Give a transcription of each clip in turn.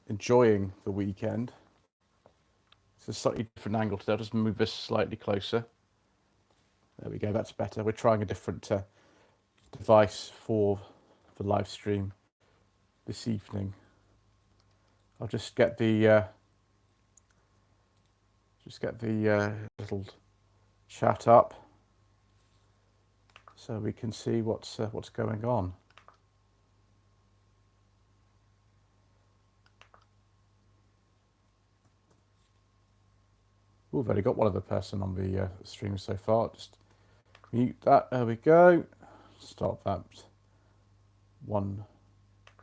enjoying the weekend. It's a slightly different angle today. I'll just move this slightly closer. There we go. That's better. We're trying a different device for the live stream this evening. I'll just get the little chat up so we can see what's going on. Oh, we've only got one other person on the stream so far. Just mute that. There we go. Stop that one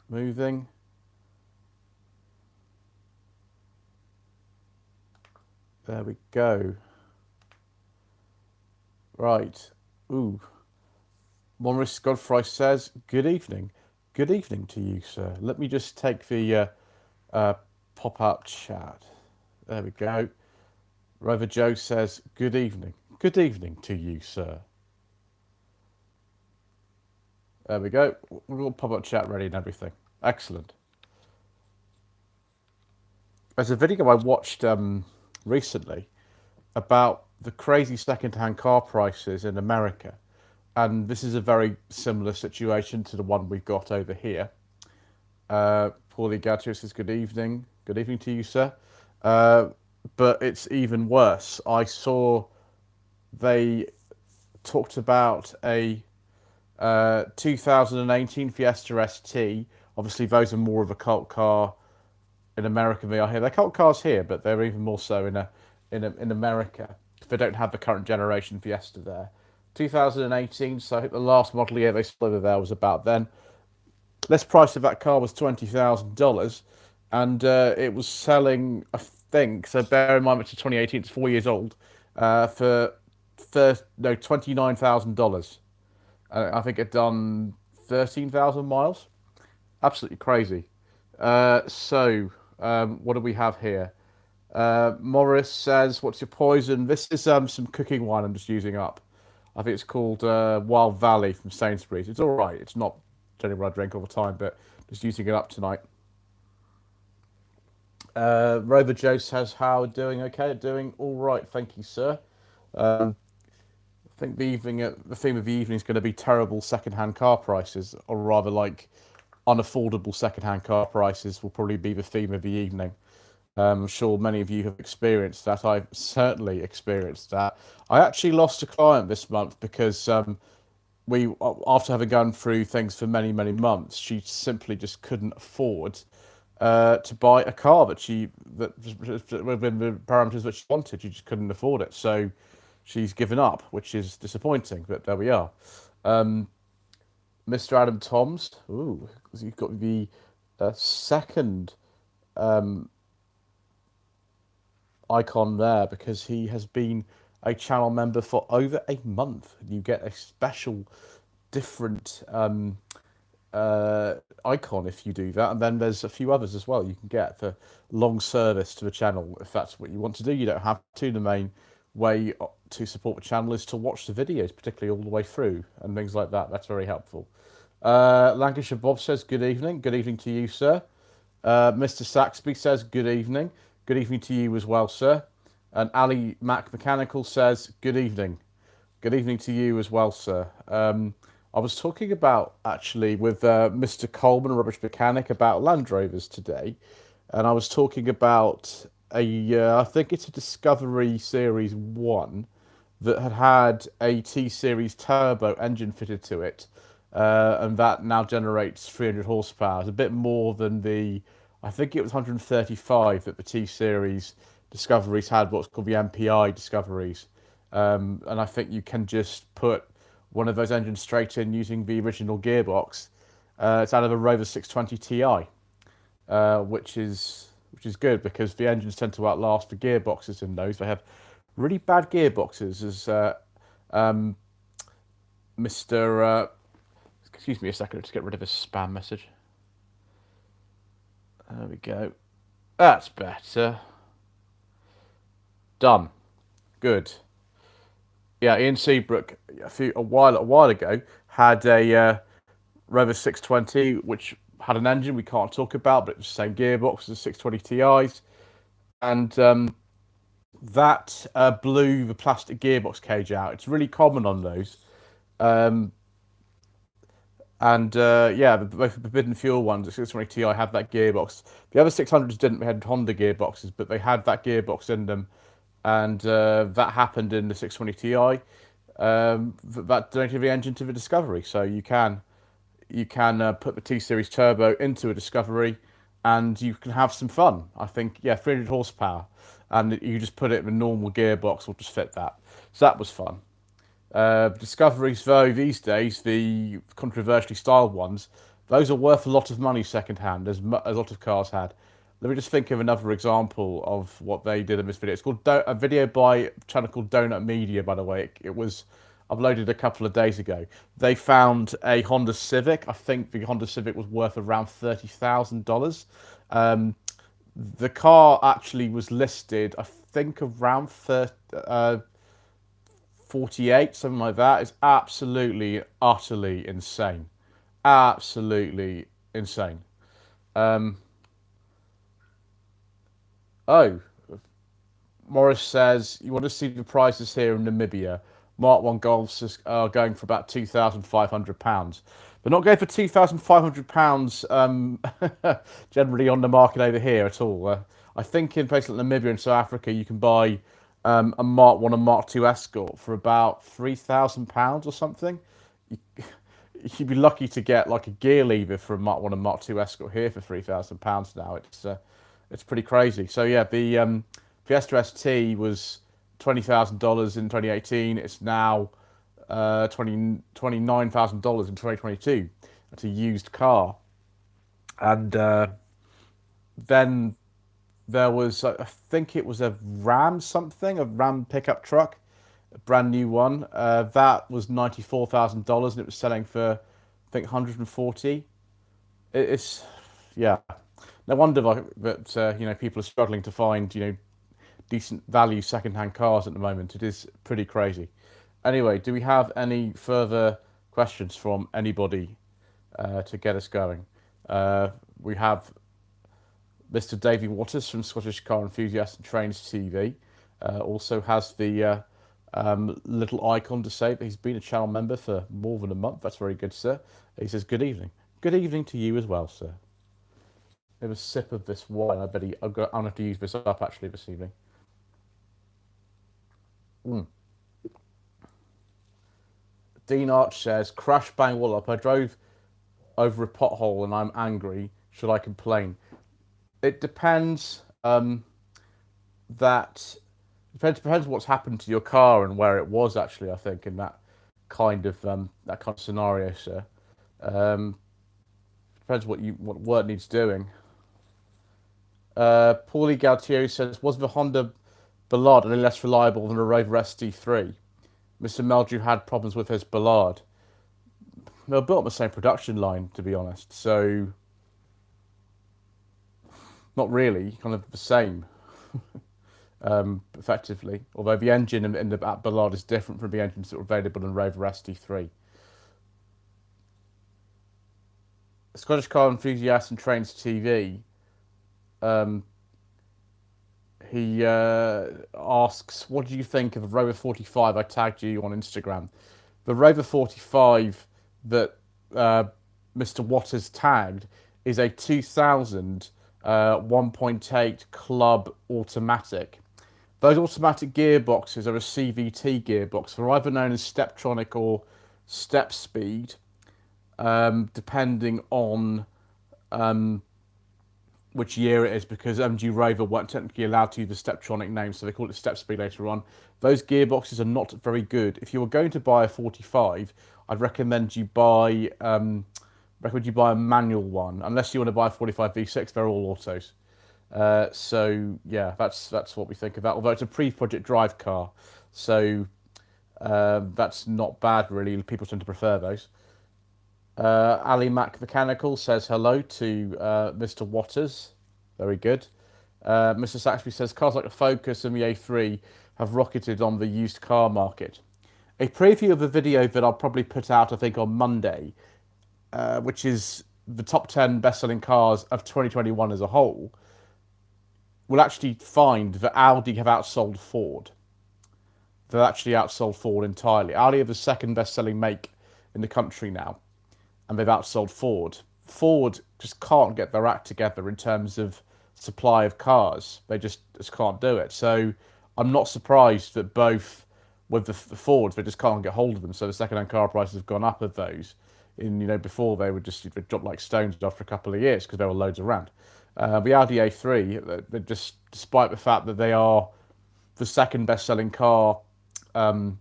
moving. There we go. Right. Ooh. Maurice Godfrey says, good evening. Good evening to you, sir. Let me just take the pop-up chat. There we go. Rover Joe says, good evening. Good evening to you, sir. There we go. We've got pop-up chat ready and everything. Excellent. There's a video I watched recently about the crazy second-hand car prices in America. And this is a very similar situation to the one we've got over here. Paulie Gadget says, good evening. Good evening to you, sir. But it's even worse. I saw they talked about a 2018 Fiesta ST. Obviously, those are more of a cult car in America than they are here. They're cult cars here, but they're even more so in America. They don't have the current generation Fiesta there. 2018, so I think the last model year they sold over there was about then. List price of that car was $20,000, and it was selling, I think, so bear in mind it's 2018, it's 4 years old, for $29,000. I think it done 13,000 miles. Absolutely crazy. So what do we have here? Morris says, what's your poison? This is some cooking wine I'm just using up. I think it's called Wild Valley from Sainsbury's. It's all right. It's not generally what I drink all the time, but just using it up tonight. Rover Joe says, how doing? Okay, doing all right. Thank you, sir. I think the theme of the evening is going to be terrible second-hand car prices, or rather like unaffordable second-hand car prices will probably be the theme of the evening. I'm sure many of you have experienced that. I've certainly experienced that. I actually lost a client this month because we, after having gone through things for many, many months, she simply just couldn't afford to buy a car within the parameters that she wanted. She just couldn't afford it. So she's given up, which is disappointing, but there we are. Mr. Adam Toms, ooh, you've got the second icon there because he has been a channel member for over a month. You get a special different icon if you do that, and then there's a few others as well you can get for long service to the channel if that's what you want to do. You don't have to. The main way to support the channel is to watch the videos, particularly all the way through and things like that. That's very helpful. Lancashire Bob says good evening. Good evening to you, sir. Mr. Saxby says good evening. Good evening to you as well, sir. And Ali Mac Mechanical says good evening. Good evening to you as well, sir. I was talking about, actually, with Mr. Coleman, Rubbish Mechanic, about Land Rovers today. And I was talking about I think it's a Discovery Series 1 that had a T-Series turbo engine fitted to it. And that now generates 300 horsepower. It's a bit more than I think it was 135 that the T-Series Discoveries had, what's called the MPI Discoveries. And I think you can just put one of those engines straight in using the original gearbox. It's out of a Rover 620 Ti, which is good because the engines tend to outlast the gearboxes in those. They have really bad gearboxes, as Mr. Excuse me a second, just get rid of this spam message. There we go. That's better. Done. Good. Yeah, Ian Seabrook a while ago had a Rover 620, which had an engine we can't talk about, but it's the same gearbox as the 620 Ti's, and that blew the plastic gearbox cage out. It's really common on those. Um, and yeah, both the Forbidden Fuel ones, the 620 Ti had that gearbox. The other 600s didn't. They had Honda gearboxes, but they had that gearbox in them, and that happened in the 620 Ti. That donated the engine to the Discovery, so you can put the T Series turbo into a Discovery, and you can have some fun. I think, yeah, 300 horsepower, and you just put it in a normal gearbox will just fit that. So that was fun. Discoveries, though, these days, the controversially styled ones, those are worth a lot of money second-hand, as a lot of cars had. Let me just think of another example of what they did in this video. It's called a video by a channel called Donut Media, by the way. It was uploaded a couple of days ago. They found a Honda Civic. I think the Honda Civic was worth around $30,000. The car actually was listed, I think, around 48, something like that. It's absolutely, utterly insane. Absolutely insane. Um, oh, Morris says, you want to see the prices here in Namibia. Mark 1 Golfs are going for about £2,500. They're not going for £2,500 generally on the market over here at all. I think in places like Namibia and South Africa, you can buy a Mark 1 and Mark 2 Escort for about £3,000 or something. You'd be lucky to get like a gear lever for a Mark 1 and Mark 2 Escort here for £3,000 now. It's pretty crazy. So yeah, the Fiesta ST was $20,000 in 2018. It's now $29,000 in 2022. It's a used car. And then there was, I think it was a Ram pickup truck, a brand new one. That was $94,000 and it was selling for, I think, 140. It's, yeah. No wonder that people are struggling to find decent value second-hand cars at the moment. It is pretty crazy. Anyway, do we have any further questions from anybody to get us going? We have Mr. Davey Waters from Scottish Car Enthusiast and Trains TV. Also has the little icon to say that he's been a channel member for more than a month. That's very good, sir. He says, good evening. Good evening to you as well, sir. Have a sip of this wine. I'm going to have to use this up actually this evening. Dean Arch says, crash bang wallop. I drove over a pothole and I'm angry. Should I complain? It depends. Depends what's happened to your car and where it was actually. I think in that kind of scenario, sir. Depends what work needs doing. Paulie Galtieri says, was the Honda Ballard any less reliable than a Rover ST3? Mr. Meldrew had problems with his Ballard. They were built on the same production line, to be honest, so not really, kind of the same, effectively. Although the engine in the Ballard is different from the engines that were available in Rover ST3. Scottish Car Enthusiast and Trains TV. He asks, what do you think of the Rover 45? I tagged you on Instagram. The Rover 45 that Mr. Waters tagged is a 2000 1.8 club automatic. Those automatic gearboxes are a CVT gearbox. They're either known as Steptronic or Step Speed, depending on which year it is, because MG Rover weren't technically allowed to use the Steptronic name, so they called it Step Speed later on. Those gearboxes are not very good. If you were going to buy a 45, I'd recommend you buy a manual one, unless you want to buy a 45 V6. They're all autos. So yeah, that's what we think of that. Although it's a pre-project drive car, so that's not bad really. People tend to prefer those. Ali Mac Mechanical says hello to Mr. Waters. Very good. Mr. Saxby says cars like the Focus and the A3 have rocketed on the used car market. A preview of a video that I'll probably put out, I think, on Monday, which is the top 10 best-selling cars of 2021 as a whole, we'll actually find that Audi have outsold Ford. They've actually outsold Ford entirely. Audi are the second best-selling make in the country now, and they've outsold Ford. Ford just can't get their act together in terms of supply of cars. They just can't do it. So I'm not surprised that both with the Fords, they just can't get hold of them. So the second-hand car prices have gone up of those. Before they would just drop like stones after a couple of years because there were loads around. The Audi A3, they're just, despite the fact that they are the second best-selling car in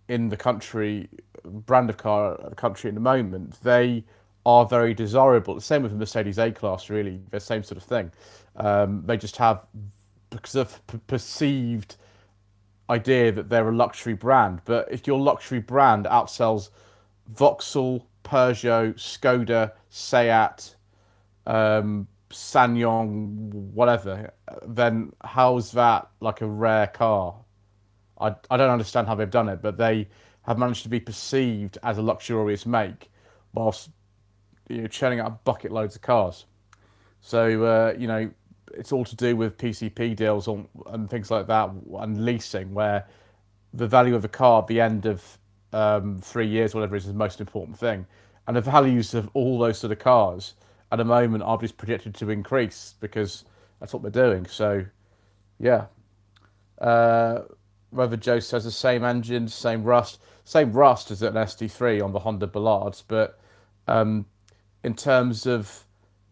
the country, brand of car in the country at the moment, they are very desirable. The same with the Mercedes A-Class, really, the same sort of thing. They just have, because of perceived idea that they're a luxury brand. But if your luxury brand outsells Vauxhall, Peugeot, Skoda, Seat, Sanyong, whatever, then how's that like a rare car? I don't understand how they've done it, but they have managed to be perceived as a luxurious make whilst churning out bucket loads of cars. So, it's all to do with PCP deals and things like that, and leasing, where the value of a car at the end of 3 years, whatever is the most important thing. And the values of all those sort of cars at the moment are just projected to increase because that's what they're doing. So, yeah. Rover Joe says the same engine, same rust as an SD3 on the Honda Ballards, but in terms of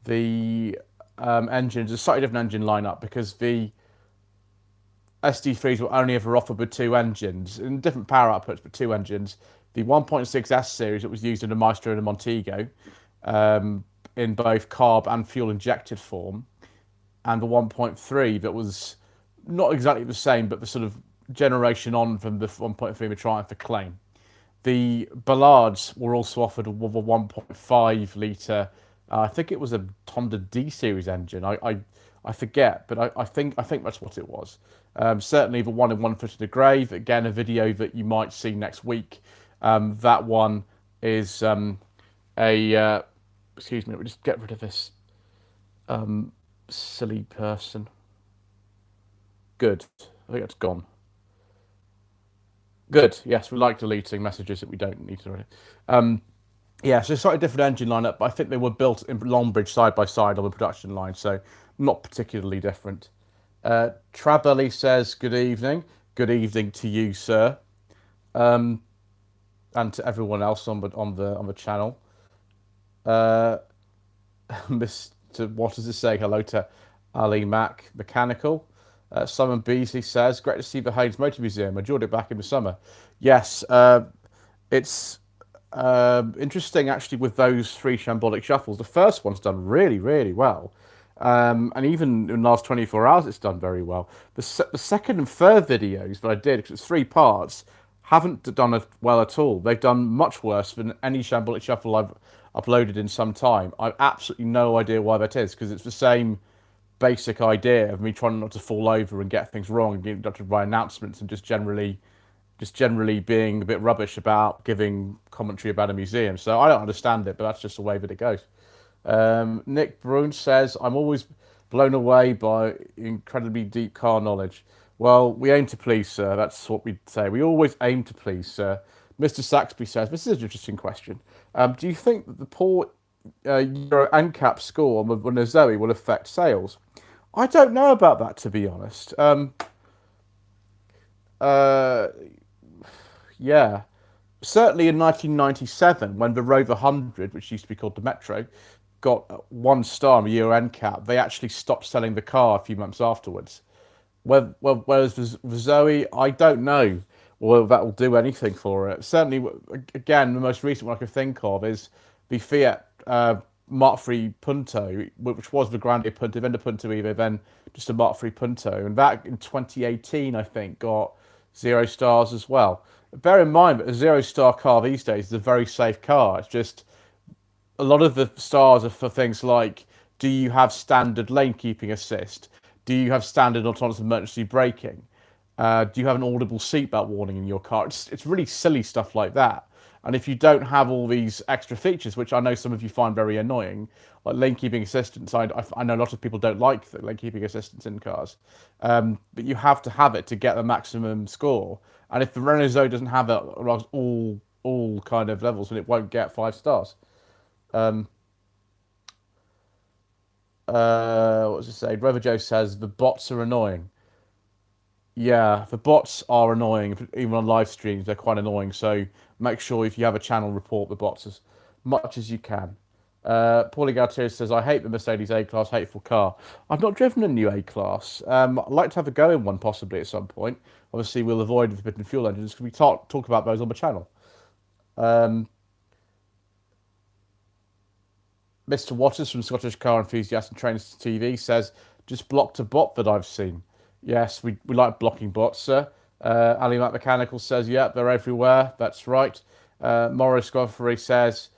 the engines, a slightly different engine lineup because the SD3s were only ever offered with two engines, in different power outputs, but two engines. The 1.6S series that was used in the Maestro and the Montego in both carb and fuel injected form, and the 1.3 that was not exactly the same, but the sort of generation on from the 1.3 with Triumph Acclaim. The Ballards were also offered with a 1.5 litre, I think it was a Honda D series engine. I forget, but I think that's what it was. Certainly the one in One Foot of the Grave, again, a video that you might see next week. That one is excuse me, let me just get rid of this silly person. Good, I think it's gone. Good, yes, we like deleting messages that we don't need to read. Yeah, so slightly different engine lineup, but I think they were built in Longbridge side by side on the production line, so not particularly different. Trabelli says, good evening. Good evening to you, sir. And to everyone else on the channel. Mr. What does it say? Hello to Ali Mac Mechanical. Simon Beasley says, great to see the Haynes Motor Museum. I enjoyed it back in the summer. Yes, it's interesting actually with those three shambolic shuffles. The first one's done really, really well. And even in the last 24 hours, it's done very well. The second and third videos that I did, because it's 3 parts, haven't done well at all. They've done much worse than any shambolic shuffle I've uploaded in some time. I've absolutely no idea why that is, because it's the same basic idea of me trying not to fall over and get things wrong and being interrupted by announcements and just generally being a bit rubbish about giving commentary about a museum. So I don't understand it, but that's just the way that it goes. Nick Brune says, I'm always blown away by incredibly deep car knowledge. Well, we aim to please, sir. That's what we say. We always aim to please, sir. Mr. Saxby says, this is an interesting question. Do you think that the poor Euro NCAP score on the Zoe will affect sales? I don't know about that, to be honest. Yeah. Certainly in 1997, when the Rover 100, which used to be called the Metro, got 1 star in the Euro NCAP, they actually stopped selling the car a few months afterwards. Whereas the Zoe, I don't know whether that will do anything for it. Certainly, again, the most recent one I can think of is the Fiat Mark III Punto, which was the Grande Punto, then the Punto Evo, then just a Mark III Punto. And that in 2018, I think, got 0 stars as well. Bear in mind that a 0-star car these days is a very safe car. It's just a lot of the stars are for things like, do you have standard lane keeping assist? Do you have standard autonomous emergency braking? Do you have an audible seatbelt warning in your car? It's really silly stuff like that. And if you don't have all these extra features, which I know some of you find very annoying, like lane keeping assistance, I know a lot of people don't like the lane keeping assistance in cars, but you have to have it to get the maximum score. And if the Renault Zoe doesn't have it across all kind of levels, then it won't get 5 stars. What does it say? Rover Joe says the bots are annoying. Yeah, the bots are annoying. Even on live streams, they're quite annoying. So make sure if you have a channel, report the bots as much as you can. Paulie Gautier says, I hate the Mercedes A-Class, hateful car. I've not driven a new A-Class. I'd like to have a go in one possibly at some point. Obviously, we'll avoid the forbidden fuel engines because we talk about those on the channel. Mr. Waters from Scottish Car Enthusiast and Trainers TV says, just blocked a bot that I've seen. Yes, we like blocking bots, sir. Ali Matt Mechanical says, yeah, they're everywhere. That's right. Morris Godfrey says,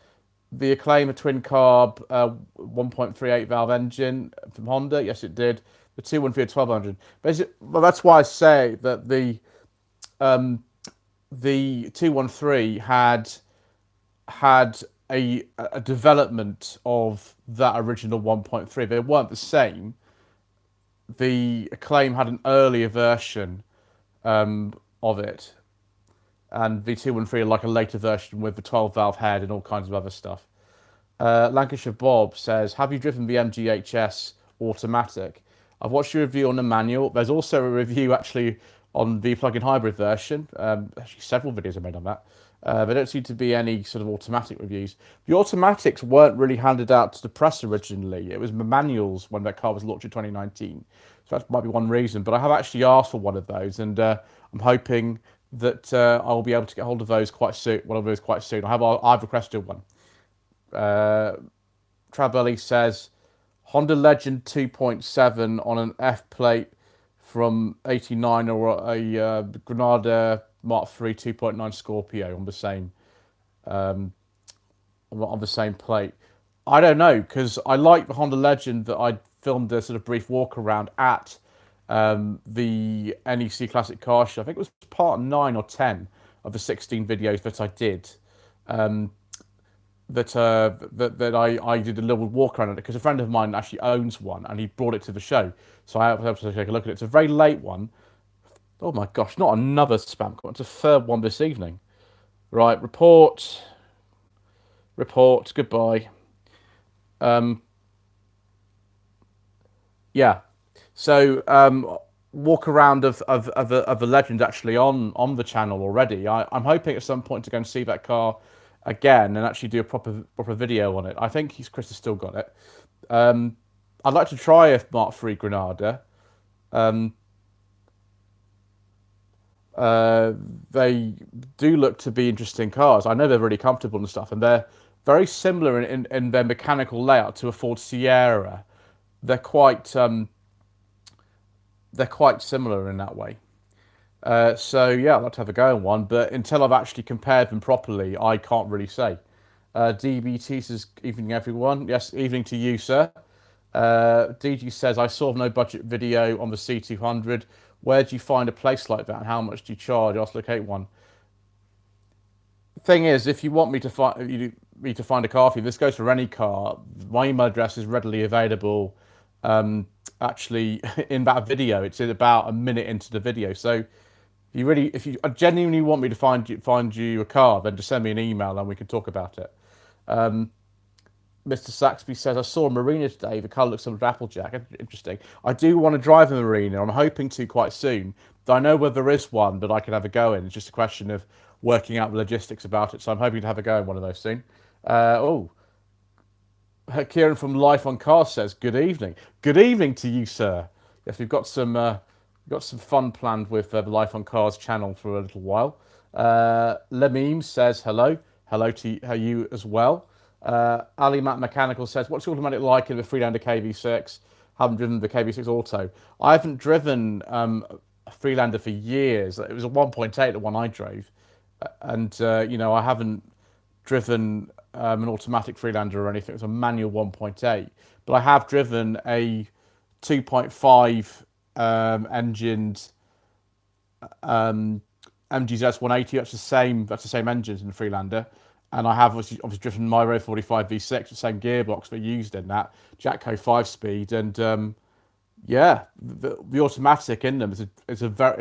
the Acclaim, a twin carb 1.38 valve engine from Honda. Yes, it did. The 213 1200. Basically, well, that's why I say that the 213 had a development of that original 1.3. They weren't the same. The Acclaim had an earlier version of it, and the 213 like a later version with the 12 valve head and all kinds of other stuff. Lancashire Bob says, have you driven the MGHS automatic? I've watched your review on the manual. There's also a review actually on the plug-in hybrid version. Actually, several videos I made on that. There don't seem to be any sort of automatic reviews. The automatics weren't really handed out to the press originally. It was the manuals when that car was launched in 2019. So that might be one reason. But I have actually asked for one of those, and I'm hoping that I'll be able to get hold of those quite soon. One of those quite soon. I've requested one. Trabelli says, Honda Legend 2.7 on an F plate from 89 or a Granada Mark III 2.9 Scorpio on the same plate. I don't know, because I like the Honda Legend that I filmed a sort of brief walk around at the NEC Classic Car Show. I think it was part 9 or 10 of the 16 videos that I did. That I did a little walk around it because a friend of mine actually owns one and he brought it to the show, so I was able to take a look at it. It's a very late one. Oh my gosh, not another spam comment. It's a third one this evening. Right, report, goodbye. Yeah, so walk around of the Legend actually on the channel already. I'm hoping at some point to go and see that car again and actually do a proper video on it. I think Chris has still got it. I'd like to try a Mark III Granada. They do look to be interesting cars. I know they're really comfortable and stuff, and they're very similar in their mechanical layout to a Ford Sierra. They're quite similar in that way. So yeah, I'd like to have a go on one, but until I've actually compared them properly, I can't really say. DBT says, evening everyone. Yes, evening to you, sir. DG says, I saw no budget video on the C200. Where do you find a place like that, and how much do you charge? Ask locate one. Thing is, if you want me to find a car for you, this goes for any car. My email address is readily available. Actually, in that video, it's in about a minute into the video. So, if you genuinely want me to find you a car, then just send me an email and we can talk about it. Mr. Saxby says, I saw a Marina today. The car looks similar to Applejack. Interesting. I do want to drive a Marina. I'm hoping to quite soon. I know where there is one that I can have a go in. It's just a question of working out the logistics about it. So I'm hoping to have a go in one of those soon. Kieran from Life on Cars says, good evening. Good evening to you, sir. Yes, we've got some fun planned with the Life on Cars channel for a little while. Lemim says, hello. Hello to you as well. Ali Matt Mechanical says, what's the automatic like in the Freelander KV6? Haven't driven the KV6 Auto. I haven't driven a Freelander for years. It was a 1.8, the one I drove. And, I haven't driven an automatic Freelander or anything. It was a manual 1.8. But I have driven a 2.5 engined MGZ 180. That's the same engine in the Freelander. and I have obviously driven my Row 45 V6, the same gearbox they used in that Jatco 5-speed, and yeah, the automatic in them is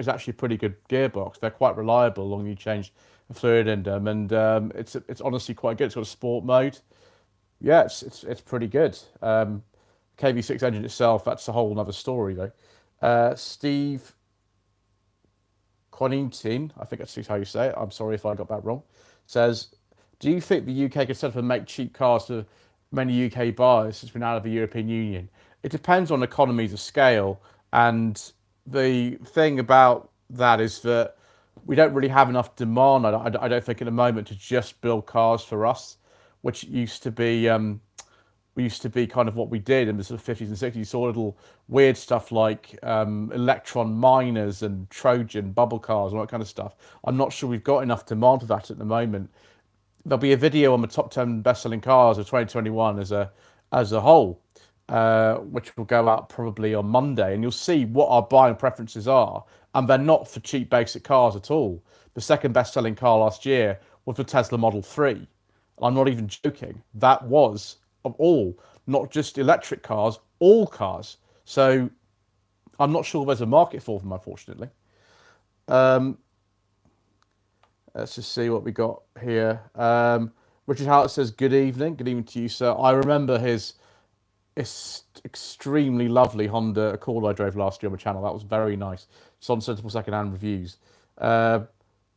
actually a pretty good gearbox. They're quite reliable long you change the fluid in them, and it's honestly quite good. It's got a sport mode. Yeah, it's pretty good. KV6 engine itself, that's a whole other story though. Steve Quintin, I think that's how you say it. I'm sorry if I got that wrong. Says, do you think the UK could set up and make cheap cars for many UK buyers since we're out of the European Union? It depends on economies of scale, and the thing about that is that we don't really have enough demand. I don't think at the moment to just build cars for us, which used to be kind of what we did in the sort of 50s and 60s. You saw little weird stuff like electron miners and Trojan bubble cars and all that kind of stuff. I'm not sure we've got enough demand for that at the moment. There'll be a video on the top 10 best-selling cars of 2021 as a whole, which will go out probably on Monday, and you'll see what our buying preferences are, and they're not for cheap basic cars at all. The second best-selling car last year was the Tesla Model 3. I'm not even joking. That was, of all, not just electric cars, all cars. So I'm not sure there's a market for them, unfortunately. Let's just see what we got here. Richard Howard says, good evening. Good evening to you, sir. I remember his extremely lovely Honda Accord I drove last year on the channel. That was very nice. It's on Sensible Secondhand Reviews.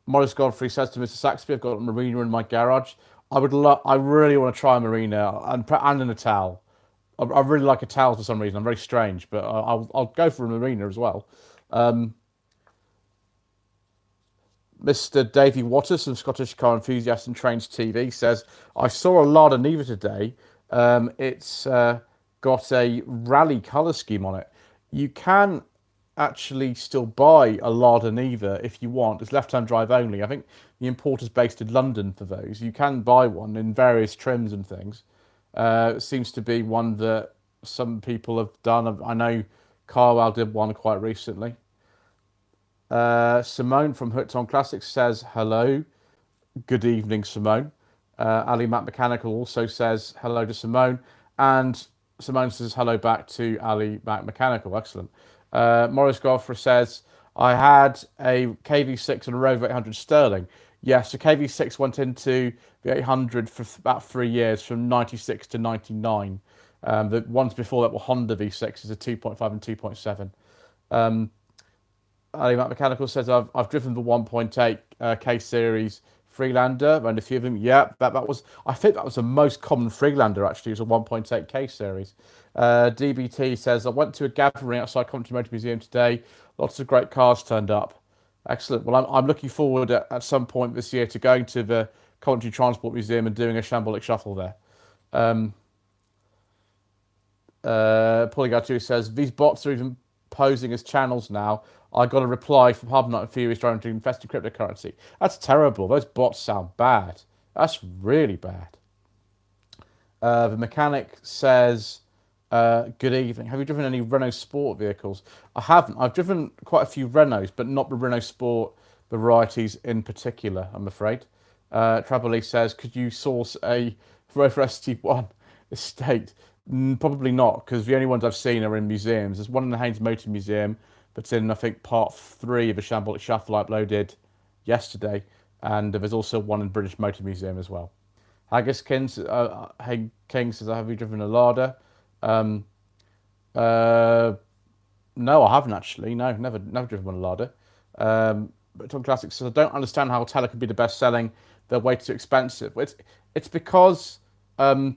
Morris Godfrey says to Mr. Saxby, I've got a Marina in my garage. I really want to try a Marina and an Ital. I really like Itals for some reason. I'm very strange, but I'll go for a Marina as well. Mr. Davey Waters from Scottish Car Enthusiast and Trains TV says, I saw a Lada Niva today. It's got a rally colour scheme on it. You can actually still buy a Lada Niva if you want. It's left-hand drive only. I think the importer's based in London for those. You can buy one in various trims and things. It seems to be one that some people have done. I know Carwell did one quite recently. Simone from Hooked on Classics says hello. Good evening, Simone. Ali Matt Mechanical also says hello to Simone, and Simone says hello back to Ali Matt Mechanical. Excellent. Morris Golfer says, I had a KV6 and a Rover 800 Sterling. Yes, the KV6 went into the 800 for about 3 years, from 96 to 99. The ones before that were Honda V6s, a 2.5 and 2.7. Ali Matt Mechanical says, I've driven the 1.8 K Series Freelander, and a few of them. Yeah, I think that was the most common Freelander actually, was a 1.8 K Series. DBT says, I went to a gathering outside Coventry Motor Museum today. Lots of great cars turned up. Excellent. Well, I'm looking forward at some point this year to going to the Coventry Transport Museum and doing a shambolic shuffle there. Polygatu says, these bots are even posing as channels now. I got a reply from Hubnut and Furious trying to invest in cryptocurrency. That's terrible. Those bots sound bad. That's really bad. The mechanic says, good evening. Have you driven any Renault Sport vehicles? I haven't. I've driven quite a few Renaults, but not the Renault Sport varieties in particular, I'm afraid. Travelly says, could you source a Rover ST1 estate? Probably not, because the only ones I've seen are in museums. There's one in the Haynes Motor Museum that's in, I think, part 3 of the Shambolic Shuffle I uploaded yesterday, and there's also one in British Motor Museum as well. Haggis King says, have you driven a Lada? No, I haven't actually. No, never driven one a Lada. But Tom Classic says, I don't understand how Teller could be the best selling. They're way too expensive. It's because they're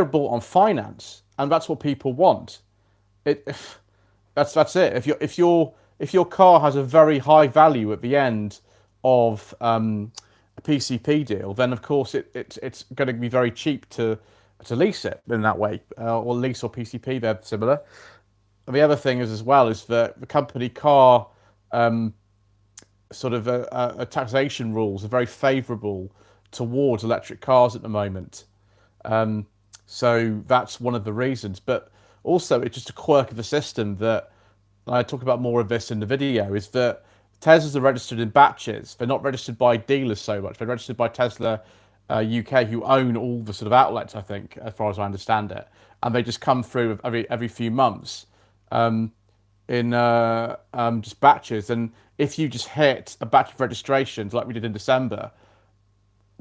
bought on finance, and that's what people want. That's it. If your car has a very high value at the end of a PCP deal, then of course it's going to be very cheap to lease it in that way, or lease or PCP. They're similar. And the other thing is as well is that the company car taxation rules are very favourable towards electric cars at the moment. So that's one of the reasons. But also, it's just a quirk of the system that, and I talk about more of this in the video, is that Teslas are registered in batches. They're not registered by dealers so much. They're registered by Tesla UK, who own all the sort of outlets, I think, as far as I understand it. And they just come through every few months in just batches. And if you just hit a batch of registrations like we did in December,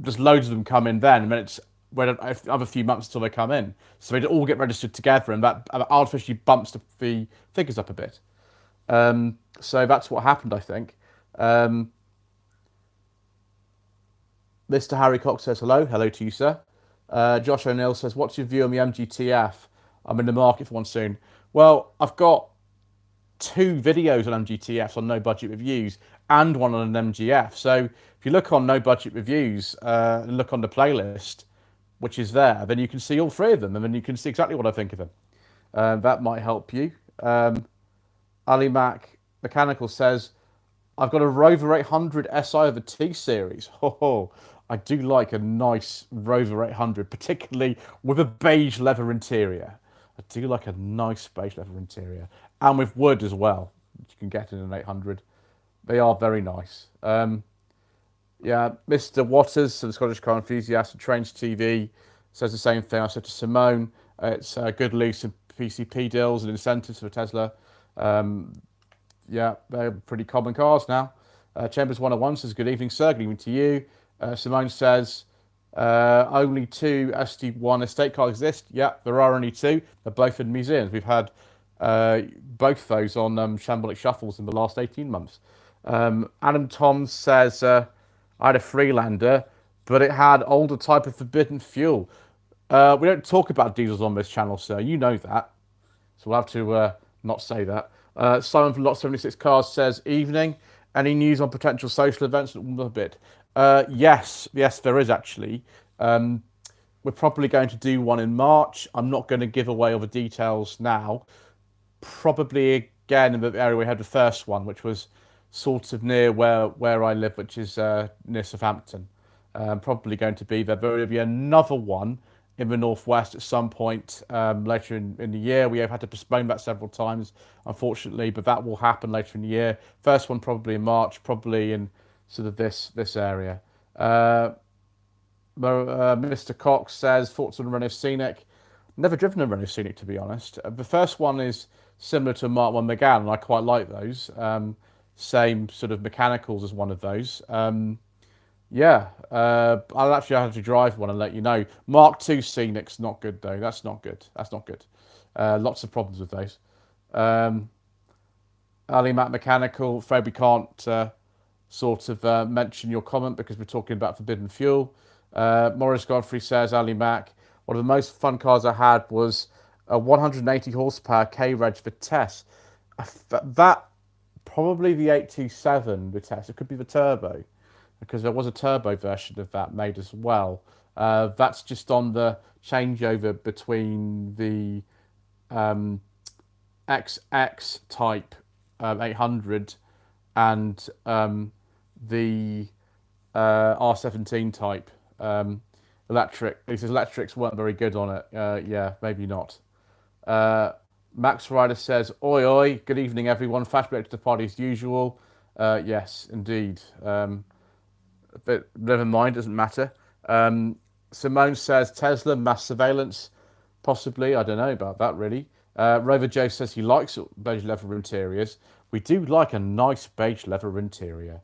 just loads of them come in then, and then it's another few months until they come in. So they all get registered together, and that artificially bumps the figures up a bit. So that's what happened, I think. Mr. Harry Cox says hello. Hello to you, sir. Josh O'Neill says, what's your view on the MGTF? I'm in the market for one soon. Well, I've got 2 videos on MGTFs on No Budget Reviews and one on an MGF. So if you look on No Budget Reviews and look on the playlist, which is there, then you can see all 3 of them, and then you can see exactly what I think of them. That might help you. Ali Mac Mechanical says, I've got a Rover 800 SI of the T series. Oh, I do like a nice Rover 800, particularly with a beige leather interior. I do like a nice beige leather interior, and with wood as well, which you can get in an 800. They are very nice. Yeah, Mr. Waters, the Scottish car enthusiast and Trains TV, says the same thing I said to Simone. It's good lease and PCP deals and incentives for Tesla. Yeah, they're pretty common cars now. Chambers 101 says, good evening, sir. Good evening to you. Simone says, only 2 SD1 estate cars exist. Yeah, there are only 2. They're both in museums. We've had both those on Shambolic Shuffles in the last 18 months. Adam Toms says, I had a Freelander, but it had older type of forbidden fuel. We don't talk about diesels on this channel, sir. You know that. So we'll have to not say that. Simon from Lot 76 Cars says, evening. Any news on potential social events? A bit. Yes, there is actually. We're probably going to do one in March. I'm not going to give away all the details now. Probably again in the area we had the first one, which was sort of near where I live, which is near Southampton. Probably going to be there. There will be another one in the northwest at some point later in the year. We have had to postpone that several times, unfortunately, but that will happen later in the year. First one probably in March, probably in sort of this area. Mr. Cox says, thoughts on Renault Scenic? Never driven a Renault Scenic, to be honest. The first one is similar to a Mark 1 Megane, and I quite like those. Same sort of mechanicals as one of those. Yeah, I'll actually have to drive one and let you know. Mark II Scenic's not good, though. That's not good. Lots of problems with those. Ali Matt Mechanical, afraid we can't sort of mention your comment because we're talking about forbidden fuel. Morris Godfrey says, Ali Mac, one of the most fun cars I had was a 180 horsepower K-Reg Vitesse. That, probably the 827 Vitesse. It could be the turbo, because there was a turbo version of that made as well. That's just on the changeover between the XX type 800 and the R17 type electric. He says electrics weren't very good on it. Yeah, maybe not. Max Ryder says, oi oi, good evening everyone. Flashback to the party as usual. Yes, indeed. But never mind, doesn't matter. Simone says Tesla mass surveillance, possibly. I don't know about that really. Rover Joe says he likes beige leather interiors. We do like a nice beige leather interior.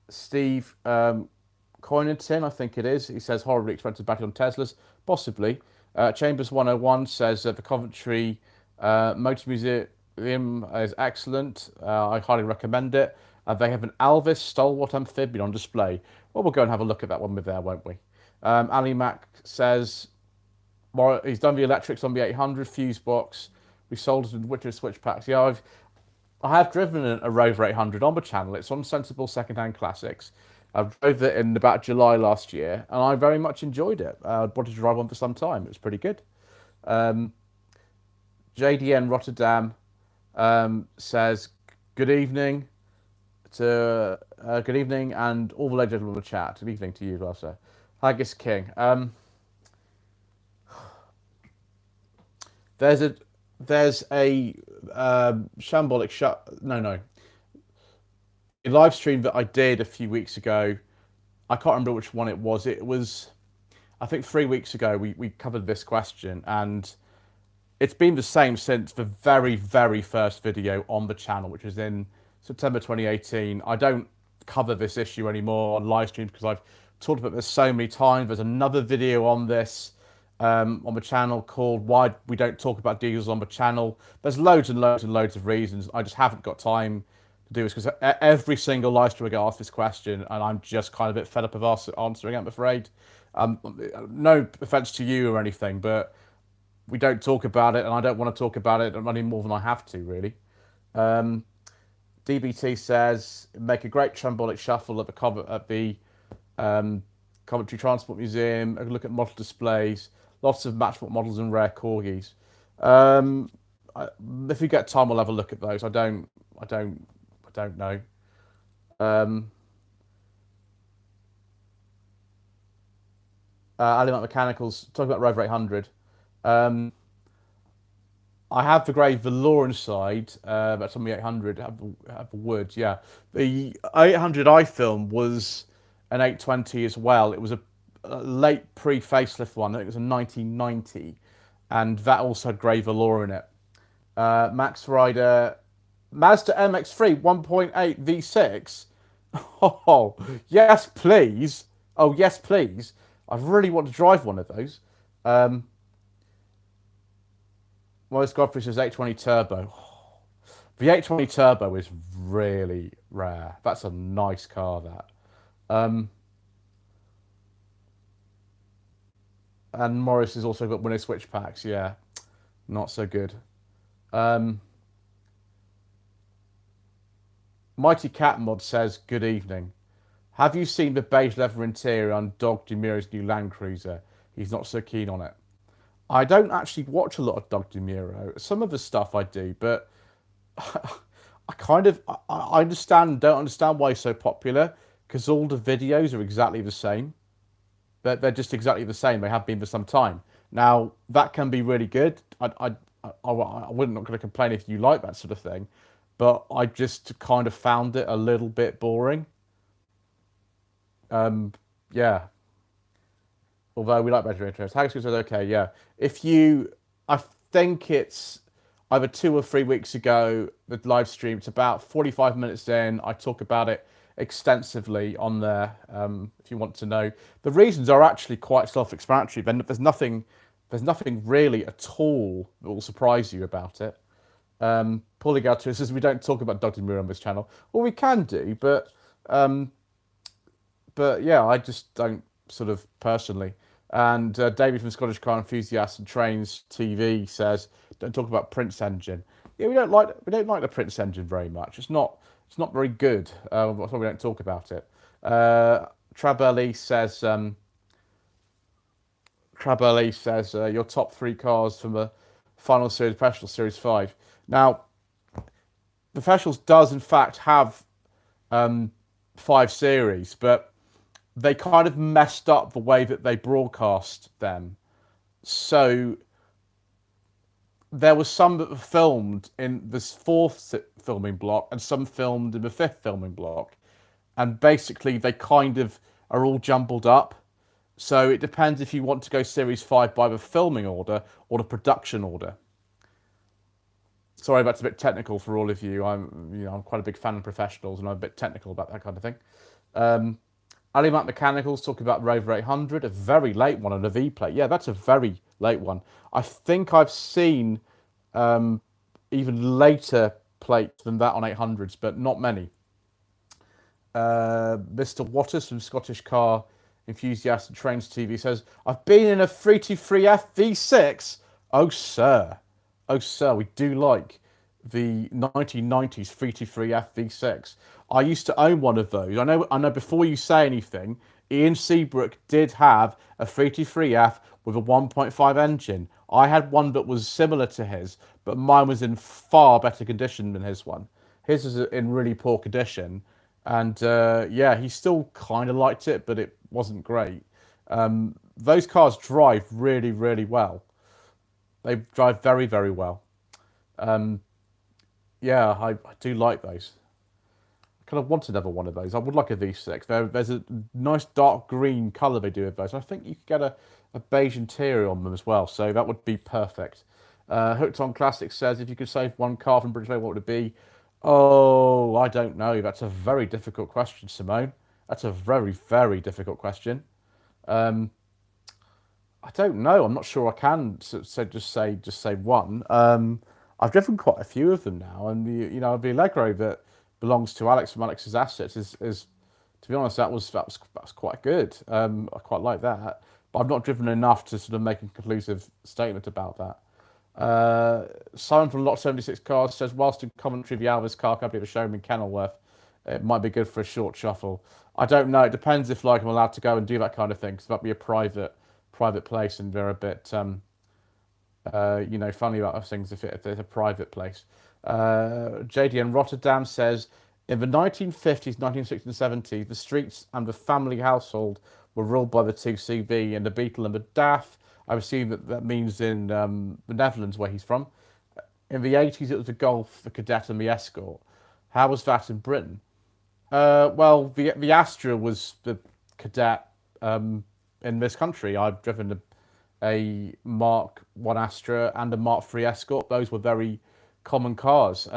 Steve Coinington, I think it is. He says horribly expensive battery on Teslas, possibly. Chambers 101 says the Coventry Motor Museum is excellent. I highly recommend it. They have an Alvis Stalwart Amphibian on display. Well, we'll go and have a look at that when we're there, won't we? Ali Mac says he's done the electrics on the 800 fuse box. We sold it in Witcher switch packs. Yeah, I have driven a Rover 800 on the channel. It's on Sensible Secondhand Classics. I drove it in about July last year, and I very much enjoyed it. I wanted to drive one for some time. It was pretty good. JDN Rotterdam says, good evening and all the ladies in the chat. Good evening to you as well, sir. Haggis King. There's a shambolic live stream that I did a few weeks ago, I can't remember which one it was. It was, I think 3 weeks ago, we covered this question, and it's been the same since the very, very first video on the channel, which was in September 2018. I don't cover this issue anymore on live streams because I've talked about this so many times. There's another video on this on the channel called "Why We Don't Talk About Deals on the Channel." There's loads and loads and loads of reasons. I just haven't got time to do this because every single live stream I get asked this question, and I'm just kind of a bit fed up of answering it, I'm afraid. No offense to you or anything, but we don't talk about it, and I don't want to talk about it any more than I have to, really. DBT says, make a great trambolic shuffle at the Coventry Transport Museum, a look at model displays, lots of matchbook models and rare corgis. If we get time, we'll have a look at those. I don't know. Aliment Mechanicals, talking about Rover 800. I have the grey velour inside. That's on the 800. Have the wood, yeah. The 800 I film was an 820 as well. It was a late pre-facelift one. I think it was a 1990, and that also had grey velour in it. Max Rider, Mazda MX-3 1.8 V6. Oh yes, please. Oh yes, please. I really want to drive one of those. Most Godfrey says 820 Turbo. The 820 Turbo is really rare. That's a nice car, that. And Morris has also got window switch packs. Yeah, not so good. Mighty Cat Mod says, good evening. Have you seen the beige leather interior on Dog DeMuro's new Land Cruiser? He's not so keen on it. I don't actually watch a lot of Dog DeMuro. Some of the stuff I do, but I understand, don't understand why he's so popular, because all the videos are exactly the same. They're just exactly the same. They have been for some time. Now, that can be really good. I wouldn't not going to complain if you like that sort of thing, but I just kind of found it a little bit boring. Yeah. Although we like better interest. Haggis says, okay, yeah. I think it's either 2 or 3 weeks ago, the live stream, it's about 45 minutes in. I talk about it extensively on there, if you want to know. The reasons are actually quite self-explanatory. There's nothing really at all that will surprise you about it. Polygator says, we don't talk about Dr. Moore on this channel. Well, we can do, but yeah, I just don't sort of personally. And David from Scottish Car Enthusiasts and Trains TV says, don't talk about Prince Engine. Yeah, we don't like the Prince Engine very much. It's not very good. That's why we don't talk about it. Trabelli says your top 3 cars from the final series, Professional Series 5. Now, Professionals does in fact have 5 series, but they kind of messed up the way that they broadcast them. So there was some that were filmed in this 4th filming block and some filmed in the 5th filming block. And basically they kind of are all jumbled up. So it depends if you want to go Series 5 by the filming order or the production order. Sorry, that's a bit technical for all of you. I'm quite a big fan of Professionals, and I'm a bit technical about that kind of thing. Alimat Mechanicals talking about Rover 800, a very late one on a V-plate. Yeah, that's a very late one. I think I've seen even later plates than that on 800s, but not many. Mr. Waters from Scottish Car Enthusiast and Trains TV says, I've been in a 323F V6. Oh, sir. Oh, sir, we do like the 1990s 323F V6. I used to own one of those. I know. Before you say anything, Ian Seabrook did have a 323F with a 1.5 engine. I had one that was similar to his, but mine was in far better condition than his one. His was in really poor condition, and yeah, he still kind of liked it, but it wasn't great. Those cars drive really, really well. They drive very, very well. Yeah, I do like those. I kind of want another one of those. I would like a V6. There's a nice dark green colour they do with those. I think you could get a beige interior on them as well, so that would be perfect. Hooked on Classic says, if you could save one car from British Rail, what would it be? Oh, I don't know. That's a very difficult question, Simone. That's a very, very difficult question. I don't know. I'm not sure I can just say one. I've driven quite a few of them now, and the Allegro that belongs to Alex from Alex's Assets is to be honest, that was quite good. I quite like that, but I've not driven enough to sort of make a conclusive statement about that. Simon from Lot 76 Cars says, whilst in commentary, the Alvis car company of a showroom in Kenilworth, it might be good for a short shuffle. I don't know. It depends if I'm allowed to go and do that kind of thing, because that'd be a private place, and they're a bit funny about those things if it's a private place. JDN Rotterdam says, in the 1950s, 1960s and 70s, the streets and the family household were ruled by the two CV and the Beetle and the DAF. I assume that means in the Netherlands, where he's from. In the 80s, it was the Golf, the Cadet and the Escort. How was that in Britain? Well, the Astra was the Cadet in this country. I've driven a Mark 1 Astra and a Mark 3 Escort. Those were very common cars.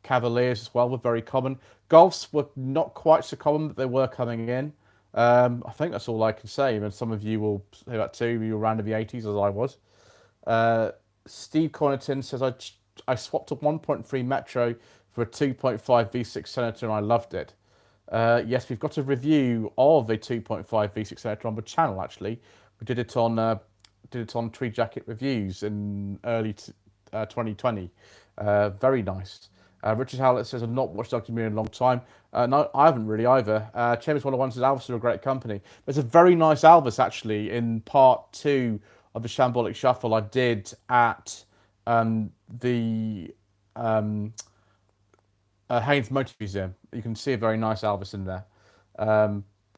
Cavaliers as well were very common. Golfs were not quite so common, but they were coming in. I think that's all I can say. And some of you will say that too. You were around in the 80s, as I was. Steve Cornerton says, I swapped a 1.3 Metro for a 2.5 V6 Senator and I loved it. Yes, we've got a review of a 2.5 V6 Senator on the channel, actually. We did it on Tweed Jacket Reviews in early 2020. Very nice. Richard Howlett says, I've not watched documentary in a long time. No, I haven't really either. Chambers 101 says, Alvis are a great company. There's a very nice Alvis, actually, in part 2 of the Shambolic Shuffle I did at the Haynes Motor Museum. You can see a very nice Alvis in there.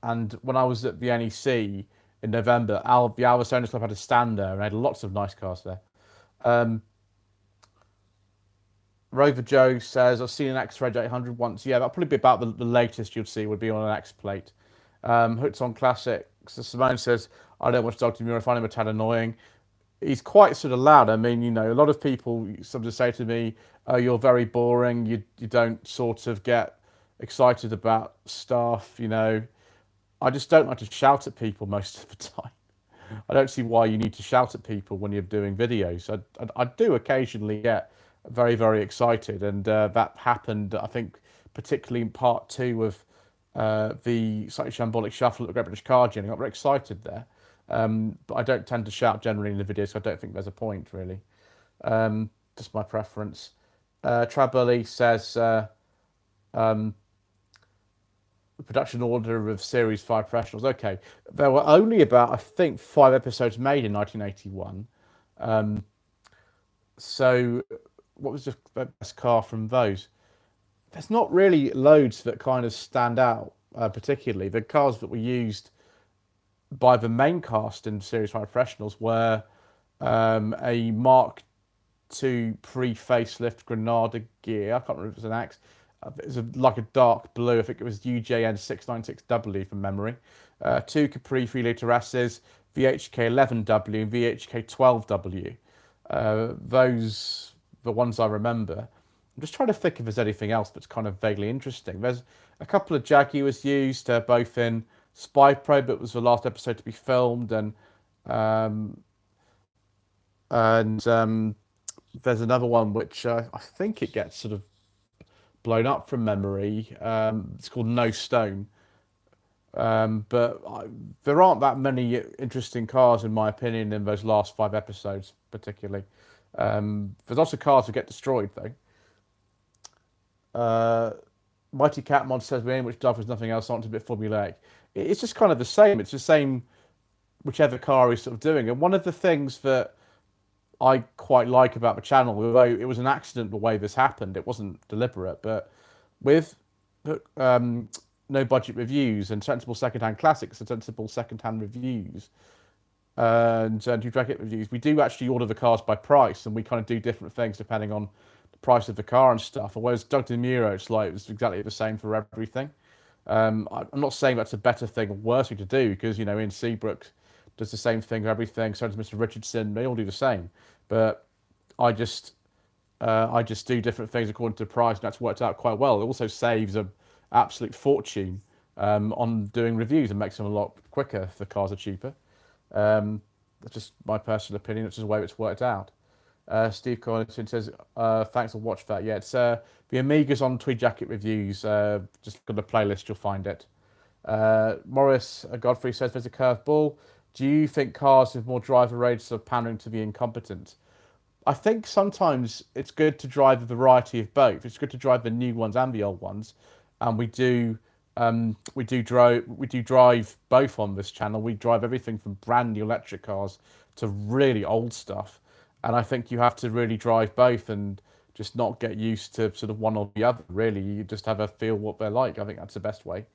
And when I was at the NEC in November, the Alvis Owners Club had a stand there and had lots of nice cars there. Rover Joe says, I've seen an X-Reg 800 once. Yeah, that'll probably be about the latest you'd see would be on an X-plate. Hooked on Classics. Simone says, I don't watch Dr. Muir. I find him a tad annoying. He's quite sort of loud. I mean, a lot of people sometimes say to me, oh, you're very boring. You don't sort of get excited about stuff, I just don't like to shout at people most of the time. I don't see why you need to shout at people when you're doing videos. I do occasionally get very, very excited, and that happened, I think, particularly in part 2 of the slightly shambolic shuffle at the Great British Car Journey. I got very excited there, but I don't tend to shout generally in the videos, so I don't think there's a point, really. Just my preference. Trabully says, production order of Series 5 professionals. Okay, there were only about, I think, 5 episodes made in 1981. So what was the best car from those? There's not really loads that kind of stand out particularly. The cars that were used by the main cast in Series 5 Professionals were a Mark II pre-facelift Granada gear. I can't remember if it was an X. It was like a dark blue. I think it was UJN 696W from memory. 2 Capri 3-litre S's, VHK 11W and VHK 12W. Those the ones I remember. I'm just trying to think if there's anything else that's kind of vaguely interesting. There's a couple of Jaguars used, both in Spy Pro, but it was the last episode to be filmed, and there's another one which I think it gets sort of blown up from memory. It's called No Stone. But there aren't that many interesting cars, in my opinion, in those last 5 episodes, particularly. There's lots of cars that get destroyed, though. Mighty Catmod says, we aim which dove was nothing else, aren't a bit formulaic. It's just kind of the same. It's the same whichever car he's sort of doing. And one of the things that I quite like about the channel, although it was an accident the way this happened, it wasn't deliberate, but with no budget reviews and sensible secondhand classics and sensible secondhand reviews and Tweed Jacket reviews, we do actually order the cars by price, and we kind of do different things depending on price of the car and stuff. Whereas Dr. Muro, it's like it's exactly the same for everything. I'm not saying that's a better thing or worse thing to do because Ian Seabrook does the same thing for everything. So does Mr. Richardson. They all do the same, but I just do different things according to price, and that's worked out quite well. It also saves an absolute fortune on doing reviews and makes them a lot quicker if the cars are cheaper. That's just my personal opinion. It's just the way it's worked out. Steve Collington says, thanks for watch that. Yeah, it's the Amigas on Tweed Jacket Reviews. Just go to the playlist, you'll find it. Morris Godfrey says, there's a curveball. Do you think cars with more driver rates are pandering to the incompetent? I think sometimes it's good to drive a variety of both. It's good to drive the new ones and the old ones, and we do drive both on this channel. We drive everything from brand new electric cars to really old stuff, and I think you have to really drive both and just not get used to sort of one or the other. Really, you just have a feel what they're like. I think that's the best way.